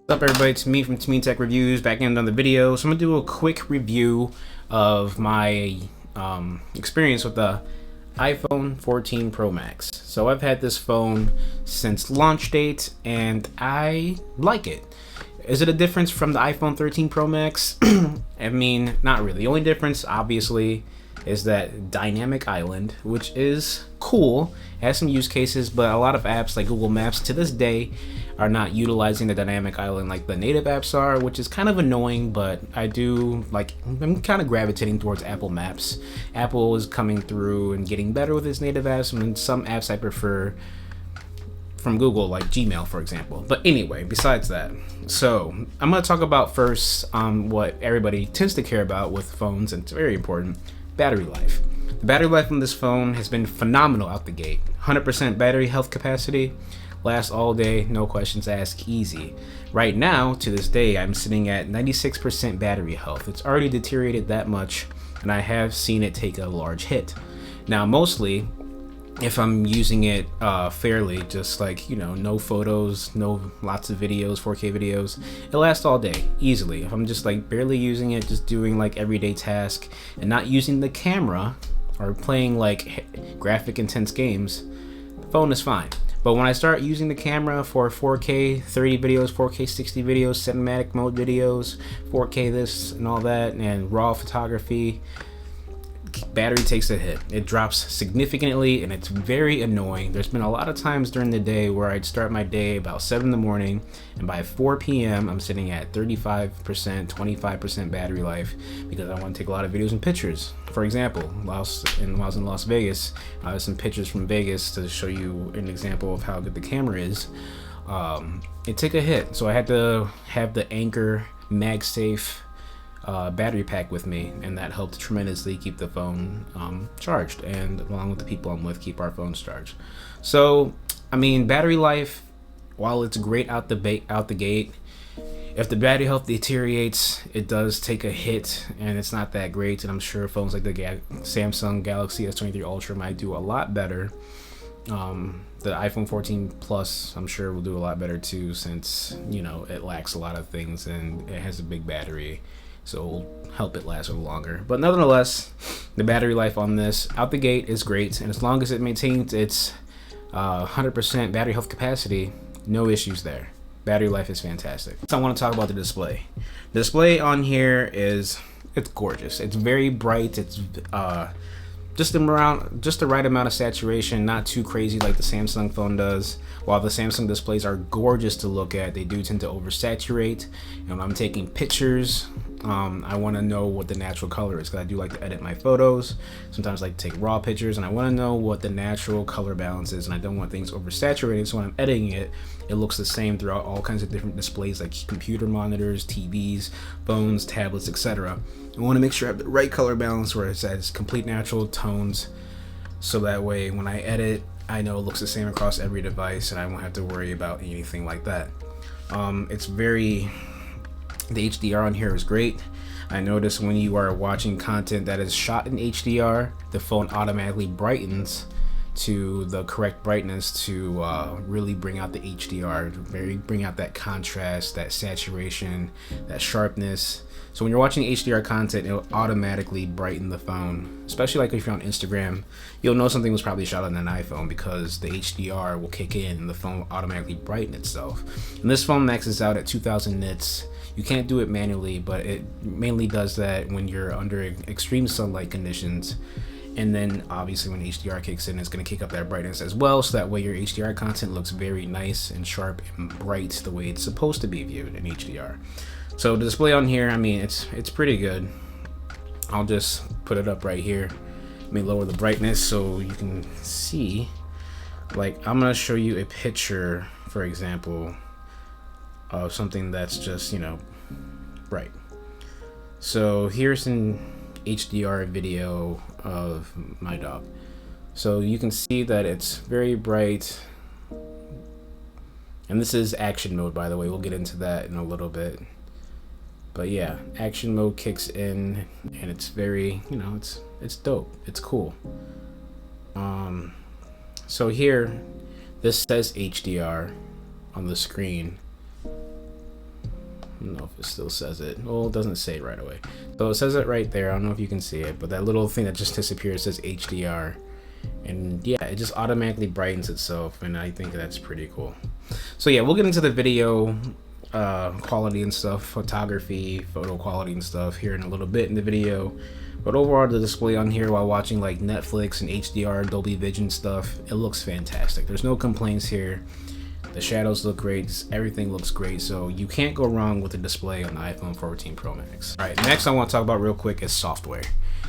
What's up, everybody? It's me from Team Tech Reviews back in another video. So I'm gonna do a quick review of my experience with the iPhone 14 Pro Max. So I've had this phone since launch date and I like it. Is it a difference from the iPhone 13 Pro Max? I mean, not really. The only difference, obviously, is that dynamic island, which is cool. It has some use cases, but a lot of apps like Google Maps to this day are not utilizing the dynamic island like the native apps are, which is kind of annoying, but I'm kind of gravitating towards Apple Maps. Apple is coming through and getting better with its native apps, and some apps I prefer from Google, like Gmail, for example. But anyway, besides that, so I'm going to talk about first what everybody tends to care about with phones, and it's very important: battery life. The battery life on this phone has been phenomenal out the gate. 100% battery health capacity, lasts all day, no questions asked, easy. Right now, to this day, I'm sitting at 96% battery health. It's already deteriorated that much, and I have seen it take a large hit. Now, mostly, if I'm using it fairly, just like, no photos, no lots of videos, 4K videos, it lasts all day, easily. If I'm just like barely using it, just doing like everyday task and not using the camera or playing like graphic intense games, the phone is fine. But when I start using the camera for 4K 30 videos, 4K 60 videos, cinematic mode videos, 4K this and all that, and raw photography, battery takes a hit. It drops significantly and it's very annoying. There's been a lot of times during the day where I'd start my day about 7 in the morning, and by 4 p.m. I'm sitting at 35%, 25% battery life because I want to take a lot of videos and pictures. For example, when I was in Las Vegas, I have some pictures from Vegas to show you an example of how good the camera is. It took a hit, so I had to have the Anker MagSafe battery pack with me, and that helped tremendously keep the phone charged, and along with the people I'm with, keep our phones charged. So I mean, battery life, while it's great out the gate, if the battery health deteriorates, it does take a hit and it's not that great. And I'm sure phones like the Samsung Galaxy S23 Ultra might do a lot better. The iPhone 14 Plus, I'm sure, will do a lot better too, since it lacks a lot of things and it has a big battery, so it'll help it last a little longer. But nonetheless, the battery life on this out the gate is great, and as long as it maintains its 100% battery health capacity, no issues there. Battery life is fantastic. So I want to talk about the display. The display on here it's gorgeous. It's very bright. It's just the right amount of saturation, not too crazy like the Samsung phone does. While the Samsung displays are gorgeous to look at, they do tend to oversaturate. And when I'm taking pictures, I want to know what the natural color is, because I do like to edit my photos. Sometimes I like to take raw pictures, and I want to know what the natural color balance is, and I don't want things oversaturated, so when I'm editing it, it looks the same throughout all kinds of different displays like computer monitors, TVs, phones, tablets, etc. I want to make sure I have the right color balance where it's at complete natural tones, so that way when I edit, I know it looks the same across every device and I won't have to worry about anything like that. The HDR on here is great. I notice when you are watching content that is shot in HDR, the phone automatically brightens to the correct brightness to really bring out the HDR, bring out that contrast, that saturation, that sharpness. So when you're watching HDR content, it'll automatically brighten the phone. Especially like if you're on Instagram, you'll know something was probably shot on an iPhone, because the HDR will kick in and the phone will automatically brighten itself. And this phone maxes out at 2000 nits. You can't do it manually, but it mainly does that when you're under extreme sunlight conditions. And then obviously when HDR kicks in, it's going to kick up that brightness as well, so that way your HDR content looks very nice and sharp and bright the way it's supposed to be viewed in HDR. So the display on here, I mean, it's pretty good. I'll just put it up right here. Let me lower the brightness so you can see. Like, I'm going to show you a picture, for example, of something that's just, bright. So here's an HDR video of my dog. So you can see that it's very bright. And this is action mode, by the way. We'll get into that in a little bit. But yeah, action mode kicks in and it's very, it's dope. It's cool. So here, this says HDR on the screen. I don't know if it still says it. Well, it doesn't say it right away. So it says it right there. I don't know if you can see it, but that little thing that just disappears says HDR. And yeah, it just automatically brightens itself, and I think that's pretty cool. So yeah, we'll get into the video quality and stuff, photography, photo quality and stuff here in a little bit in the video. But overall, the display on here while watching like Netflix and HDR, Dolby Vision stuff, it looks fantastic. There's no complaints here. The shadows look great, everything looks great, so you can't go wrong with the display on the iPhone 14 Pro Max. All right, next I want to talk about real quick is software.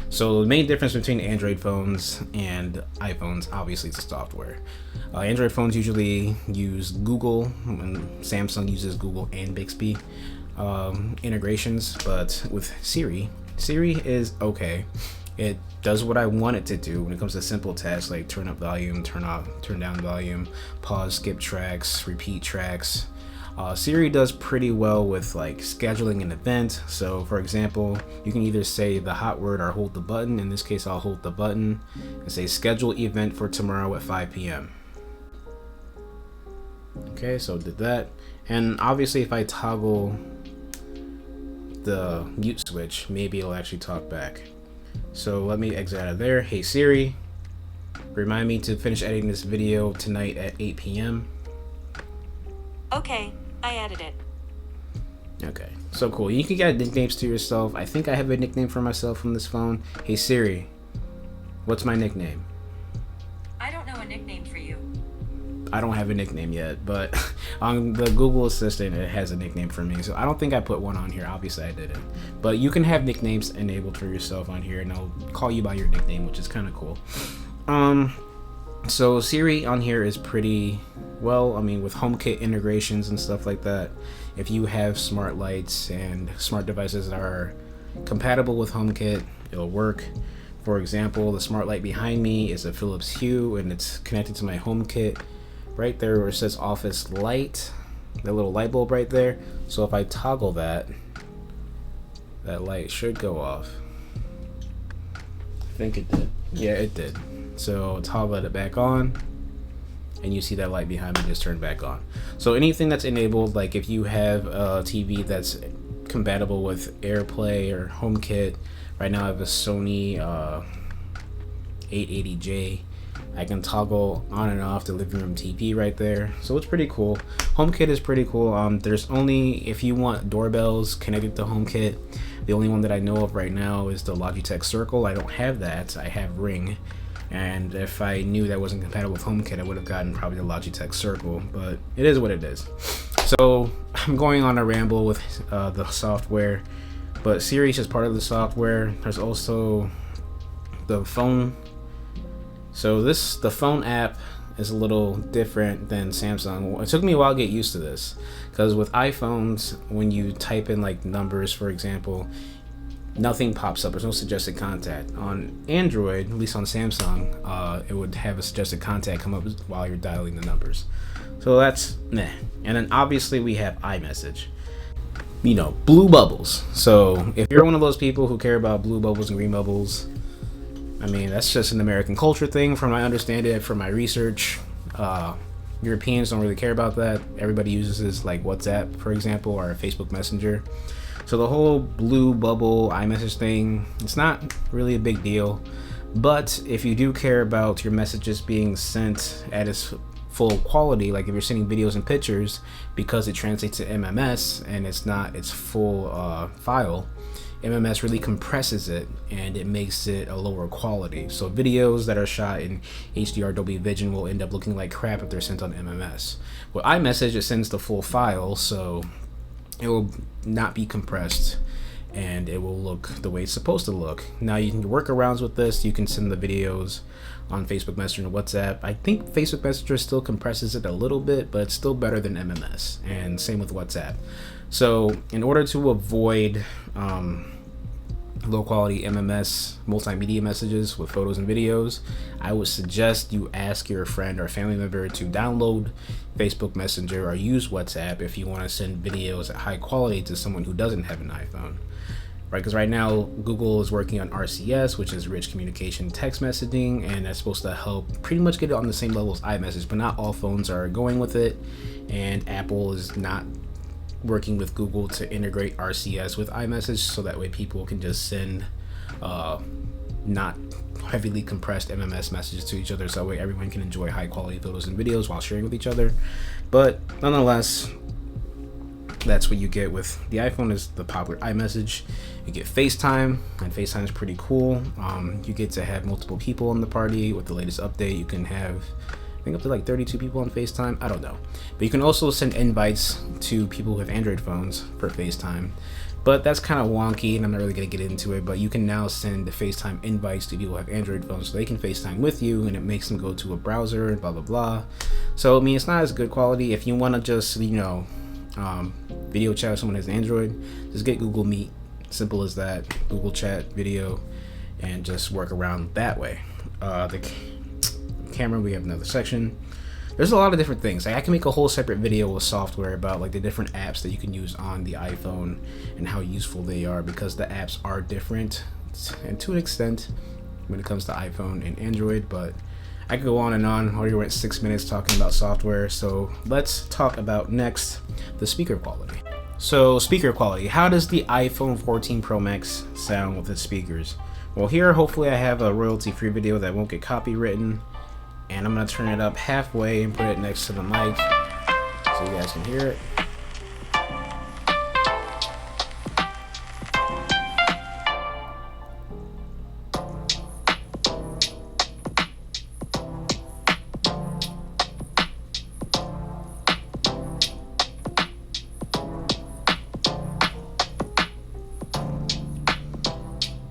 So the main difference between Android phones and iPhones, obviously, is the software. Android phones usually use Google, and Samsung uses Google and Bixby integrations, but with Siri is okay. It does what I want it to do when it comes to simple tasks like turn up volume, turn down volume, pause, skip tracks, repeat tracks. Siri does pretty well with like scheduling an event. So for example, you can either say the hot word or hold the button. In this case, I'll hold the button and say schedule event for tomorrow at 5 p.m. Okay, so did that. And obviously if I toggle the mute switch, maybe it'll actually talk back. So let me exit out of there. Hey Siri, remind me to finish editing this video tonight at 8 p.m. Okay, I added it. Okay, so cool. You can get nicknames to yourself. I think I have a nickname for myself from this phone. Hey Siri, what's my nickname? I don't know a nickname for you. I don't have a nickname yet, but on the Google Assistant, it has a nickname for me. So I don't think I put one on here. Obviously, I didn't. But you can have nicknames enabled for yourself on here, and I'll call you by your nickname, which is kind of cool. So Siri on here is pretty well, I mean, with HomeKit integrations and stuff like that. If you have smart lights and smart devices that are compatible with HomeKit, it'll work. For example, the smart light behind me is a Philips Hue, and it's connected to my HomeKit. Right there where it says office light, that little light bulb right there. So if I toggle that light should go off. I think it did. Yeah, it did. So toggle it back on, and you see that light behind me just turned back on. So anything that's enabled, like if you have a TV that's compatible with AirPlay or HomeKit, right now I have a Sony 880J. I can toggle on and off the living room TV right there, so it's pretty cool. HomeKit is pretty cool. There's only, if you want doorbells connected to HomeKit, the only one that I know of right now is the Logitech Circle. I don't have that. I have Ring, and if I knew that wasn't compatible with HomeKit, I would have gotten probably the Logitech Circle, but it is what it is. So I'm going on a ramble with the software, but Siri is just part of the software. There's also the phone. So the phone app is a little different than Samsung. It took me a while to get used to this, because with iPhones, when you type in like numbers, for example, nothing pops up. There's no suggested contact. On Android, at least on Samsung, it would have a suggested contact come up while you're dialing the numbers. So that's meh. And then obviously we have iMessage. You know, blue bubbles. So if you're one of those people who care about blue bubbles and green bubbles, I mean, that's just an American culture thing from my understanding, from my research. Europeans don't really care about that. Everybody uses like WhatsApp, for example, or Facebook Messenger. So the whole blue bubble iMessage thing, it's not really a big deal. But if you do care about your messages being sent at its full quality, like if you're sending videos and pictures, because it translates to MMS and it's not its full file, MMS really compresses it and it makes it a lower quality. So videos that are shot in HDR Dolby Vision will end up looking like crap if they're sent on MMS. With iMessage, it sends the full file, so it will not be compressed and it will look the way it's supposed to look. Now you can work arounds with this. You can send the videos on Facebook Messenger and WhatsApp. I think Facebook Messenger still compresses it a little bit, but it's still better than MMS, and same with WhatsApp. So in order to avoid low quality MMS multimedia messages with photos and videos, I would suggest you ask your friend or family member to download Facebook Messenger or use WhatsApp if you want to send videos at high quality to someone who doesn't have an iPhone. Right, because right now Google is working on RCS, which is rich communication text messaging, and that's supposed to help pretty much get it on the same level as iMessage, but not all phones are going with it, and Apple is not working with Google to integrate RCS with iMessage, so that way people can just send not heavily compressed MMS messages to each other, so that way everyone can enjoy high quality photos and videos while sharing with each other. But nonetheless, that's what you get with the iPhone, is the popular iMessage. You get FaceTime, and FaceTime is pretty cool. You get to have multiple people in the party. With the latest update, you can have, I think, up to like 32 people on FaceTime. I don't know. But you can also send invites to people who have Android phones for FaceTime. But that's kind of wonky, and I'm not really going to get into it. But you can now send the FaceTime invites to people who have Android phones, so they can FaceTime with you, and it makes them go to a browser and blah, blah, blah. So, I mean, it's not as good quality. If you want to just, video chat with someone who has Android, just get Google Meet. Simple as that. Google Chat video, and just work around that way. The camera, we have another section. There's a lot of different things. Like, I can make a whole separate video with software about like the different apps that you can use on the iPhone and how useful they are, because the apps are different, and to an extent, when it comes to iPhone and Android. But I could go on and on. Already we're at 6 minutes talking about software, so let's talk about next the speaker quality. So, speaker quality. How does the iPhone 14 Pro Max sound with its speakers? Well, here hopefully I have a royalty-free video that won't get copywritten, and I'm gonna turn it up halfway and put it next to the mic so you guys can hear it.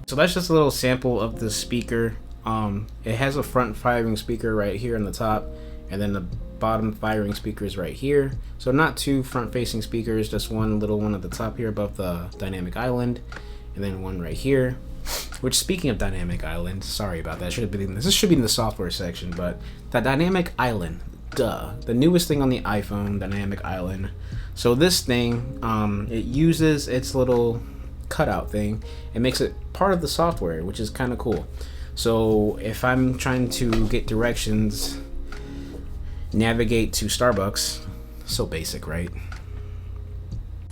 So that's just a little sample of the speaker. It has a front firing speaker right here on the top, and then the bottom firing speaker is right here. So not two front facing speakers, just one little one at the top here above the dynamic island, and then one right here. Which, speaking of dynamic island, sorry about that, this should be in the software section, but the dynamic island, the newest thing on the iPhone, dynamic island. So this thing, it uses its little cutout thing and makes it part of the software, which is kind of cool. So if I'm trying to get directions, navigate to Starbucks, so basic, right?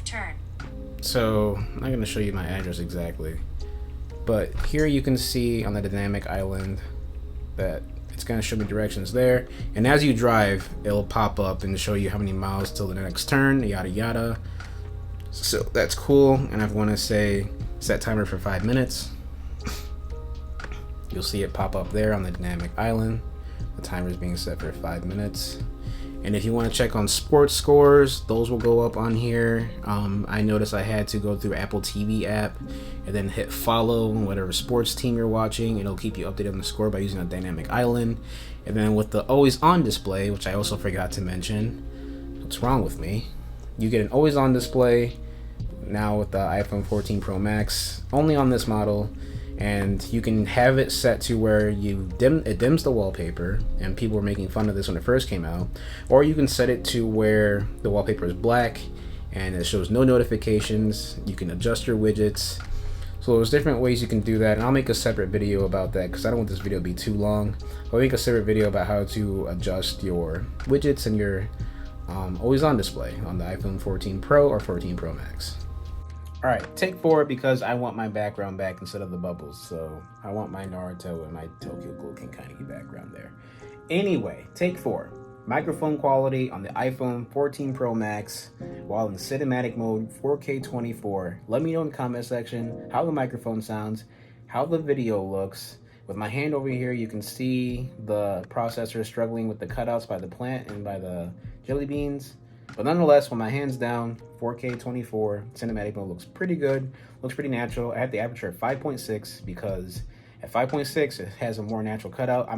Turn. So I'm not going to show you my address exactly, but here you can see on the dynamic island that it's going to show me directions there, and as you drive it'll pop up and show you how many miles till the next turn, yada yada. So that's cool. And I want to say set timer for 5 minutes. You'll see it pop up there on the dynamic island. The timer is being set for 5 minutes. And if you want to check on sports scores, those will go up on here. I noticed I had to go through Apple TV app and then hit follow whatever sports team you're watching. It'll keep you updated on the score by using a dynamic island. And then with the always on display, which I also forgot to mention, what's wrong with me? You get an always on display now with the iPhone 14 Pro Max, only on this model. And you can have it set to where it dims the wallpaper, and people were making fun of this when it first came out, or you can set it to where the wallpaper is black and it shows no notifications. You can adjust your widgets. So there's different ways you can do that, and I'll make a separate video about that because I don't want this video to be too long. I'll make a separate video about how to adjust your widgets and your always on display on the iPhone 14 Pro or 14 Pro Max. Alright, take 4 because I want my background back instead of the bubbles. So I want my Naruto and my Tokyo Ghoul King Kaneki background there. Anyway, take 4. Microphone quality on the iPhone 14 Pro Max while in cinematic mode 4K 24. Let me know in the comment section how the microphone sounds, how the video looks. With my hand over here, you can see the processor struggling with the cutouts by the plant and by the jelly beans. But nonetheless, when my hand's down, 4K 24, cinematic mode looks pretty good, looks pretty natural. I have the aperture at 5.6 because at 5.6 it has a more natural cutout. You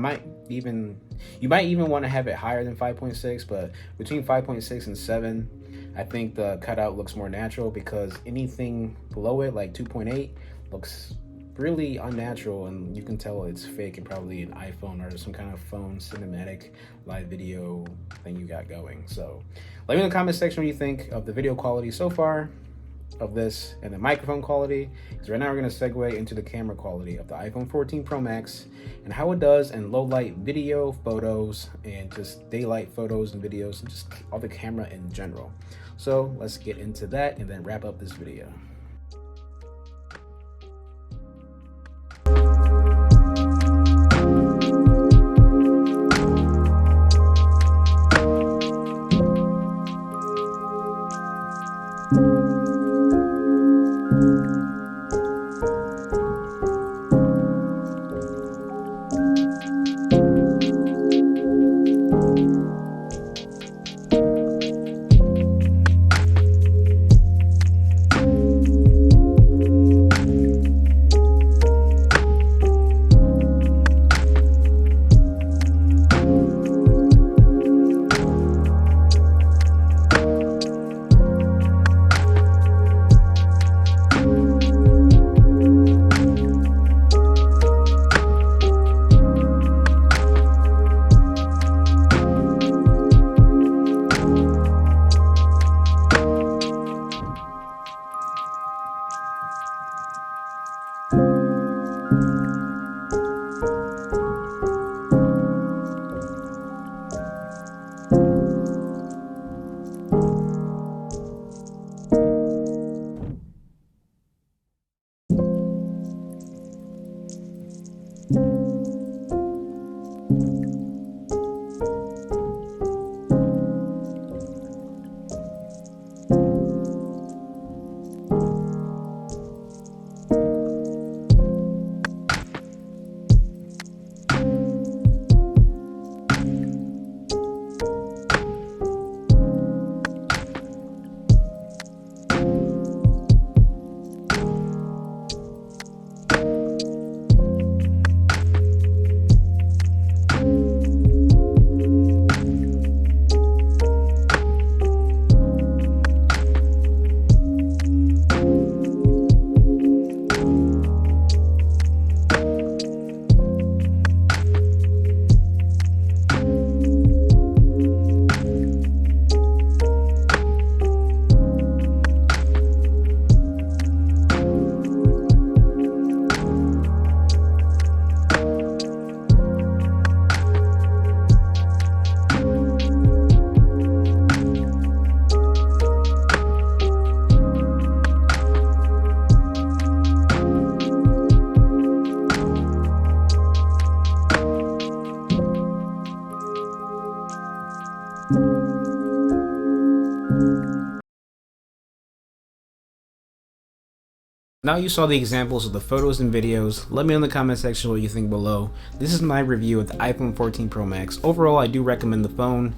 might even want to have it higher than 5.6, but between 5.6 and 7, I think the cutout looks more natural because anything below it, like 2.8, looks really unnatural, and you can tell it's fake and probably an iPhone or some kind of phone cinematic live video thing you got going. So let me know in the comment section what you think of the video quality so far, of this and the microphone quality, because right now we're going to segue into the camera quality of the iPhone 14 Pro Max and how it does in low light video, photos, and just daylight photos and videos, and just all the camera in general. So let's get into that and then wrap up this video. Now you saw the examples of the photos and videos. Let me know in the comment section what you think below. This is my review of the iPhone 14 Pro Max. Overall, I do recommend the phone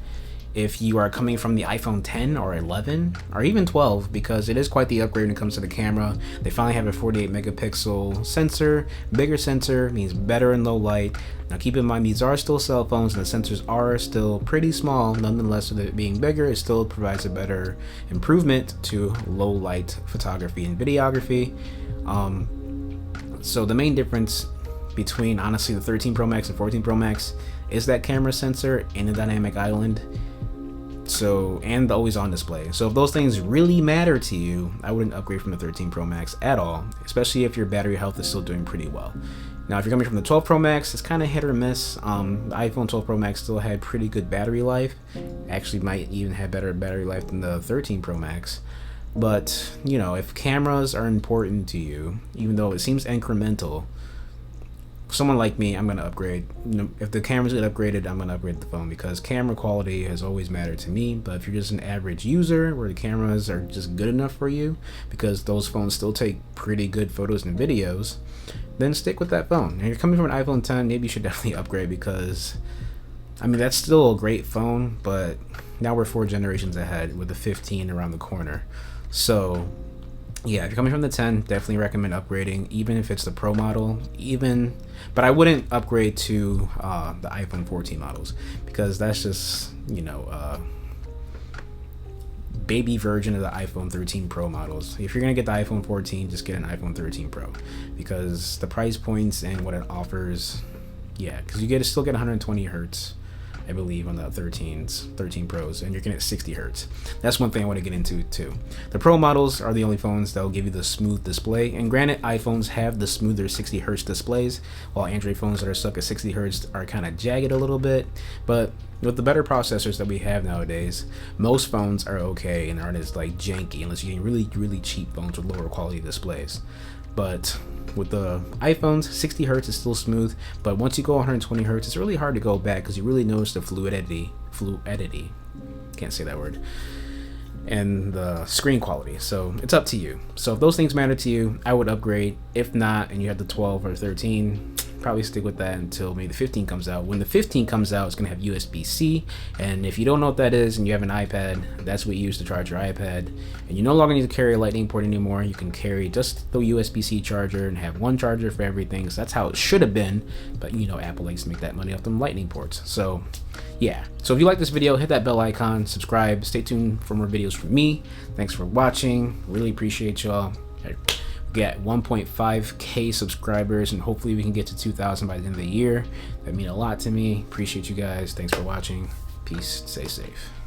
if you are coming from the iPhone 10 or 11 or even 12, because it is quite the upgrade when it comes to the camera. They finally have a 48 megapixel sensor. Bigger sensor means better in low light. Now keep in mind, these are still cell phones and the sensors are still pretty small. Nonetheless, with it being bigger, it still provides a better improvement to low light photography and videography. So the main difference between, honestly, the 13 Pro Max and 14 Pro Max is that camera sensor and the dynamic island, and the always on display. So if those things really matter to you, I wouldn't upgrade from the 13 Pro Max at all, especially if your battery health is still doing pretty well. Now if you're coming from the 12 Pro Max, it's kind of hit or miss. The iPhone 12 Pro Max still had pretty good battery life, actually might even have better battery life than the 13 Pro Max. But you know, if cameras are important to you, even though it seems incremental, someone like me, I'm gonna upgrade. If the cameras get upgraded, I'm gonna upgrade the phone, because camera quality has always mattered to me. But if you're just an average user where the cameras are just good enough for you, because those phones still take pretty good photos and videos, then stick with that phone. And if you're coming from an iPhone 10, maybe you should definitely upgrade, because I mean, that's still a great phone, but now we're 4 generations ahead with the 15 around the corner. So yeah, if you're coming from the 10, definitely recommend upgrading, even if it's the Pro model, but I wouldn't upgrade to the iPhone 14 models, because that's just, you know, baby version of the iPhone 13 Pro models. If you're gonna get the iPhone 14, just get an iPhone 13 Pro, because the price points and what it offers, yeah, because you still get 120 hertz I believe, on the 13 Pros, and you're getting at 60 hertz. That's one thing I want to get into too. The Pro models are the only phones that will give you the smooth display, and granted, iPhones have the smoother 60 hertz displays, while Android phones that are stuck at 60 hertz are kind of jagged a little bit. But with the better processors that we have nowadays, most phones are okay and aren't as like janky, unless you're getting really cheap phones with lower quality displays. But with the iPhones, 60 hertz is still smooth, but once you go 120 hertz, it's really hard to go back because you really notice the fluidity, can't say that word, and the screen quality. So it's up to you. So if those things matter to you, I would upgrade. If not, and you have the 12 or 13, probably stick with that until maybe the 15 comes out. When the 15 comes out, it's going to have USB-C, and if you don't know what that is and you have an iPad, that's what you use to charge your iPad, and you no longer need to carry a lightning port anymore. You can carry just the USB-C charger and have one charger for everything. So that's how it should have been, but you know, Apple likes to make that money off them lightning ports. So yeah, so if you like this video, hit that bell icon, subscribe, stay tuned for more videos from me. Thanks for watching, really appreciate y'all. Get 1.5k subscribers, and hopefully we can get to 2,000 by the end of the year. That means a lot to me. Appreciate you guys. Thanks for watching. Peace. Stay safe.